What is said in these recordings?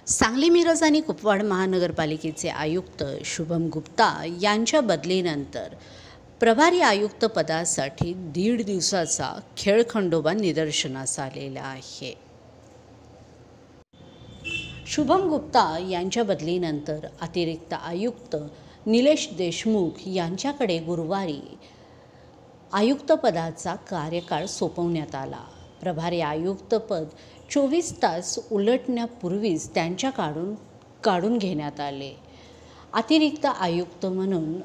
सांगली, मिरज आणि कुपवाड महानगरपालिकेचे आयुक्त शुभम गुप्ता यांच्या बदलीनंतर प्रभारी आयुक्त पदासाठी 1.5 दिवसाचा खेळखंडोबा निदर्शनास आलेला आहे. शुभम गुप्ता यांच्या बदलीनंतर अतिरिक्त आयुक्त निलेश देशमुख यांच्याकडे गुरुवारी आयुक्तपदाचा कार्यकाळ सोपवण्यात आला. प्रभारी आयुक्तपद 24 तास उलटण्यापूर्वीच त्यांच्याकडून काढून घेण्यात आले. अतिरिक्त आयुक्त म्हणून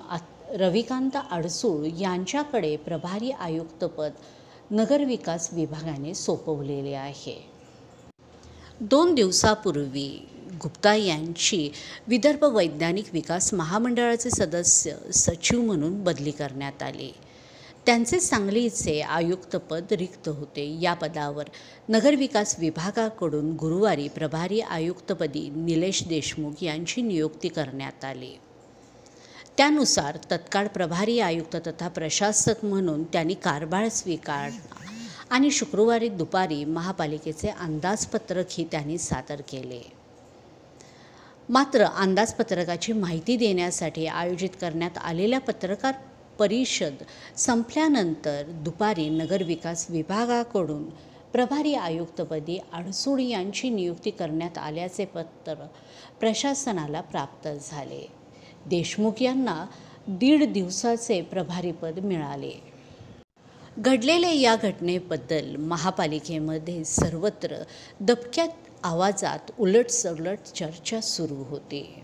रविकांत अडसूळ यांच्याकडे प्रभारी आयुक्तपद नगरविकास विभागाने सोपवलेले आहे. 2 दिवसापूर्वी गुप्ता यांची विदर्भ वैज्ञानिक विकास महामंडळाचे सदस्य सचिव म्हणून बदली करण्यात आली. त्यांचे सांगलीचे आयुक्तपद रिक्त होते. या पदावर नगरविकास विभागाकडून गुरुवारी प्रभारी आयुक्तपदी निलेश देशमुख यांची नियुक्ती करण्यात आली. त्यानुसार तत्काळ प्रभारी आयुक्त तथा प्रशासक म्हणून त्यांनी कारभार स्वीकारला आणि शुक्रवारी दुपारी महापालिकेचे अंदाजपत्रकही त्यांनी सादर केले. मात्र अंदाजपत्रकाची माहिती देण्यासाठी आयोजित करण्यात आलेल्या पत्रकार परिषद संपल्यानंतर दुपारी नगरविकास विभागाकडून प्रभारी आयुक्तपदी अडसूळ यांची नियुक्ती करण्यात आल्याचे पत्र प्रशासनाला प्राप्त झाले. देशमुख यांना 1.5 दिवसाचे प्रभारीपद मिळाले. घडलेल्या या घटनेबद्दल महापालिकेमध्ये सर्वत्र दबक्या आवाजात उलटसुलट चर्चा सुरू होती.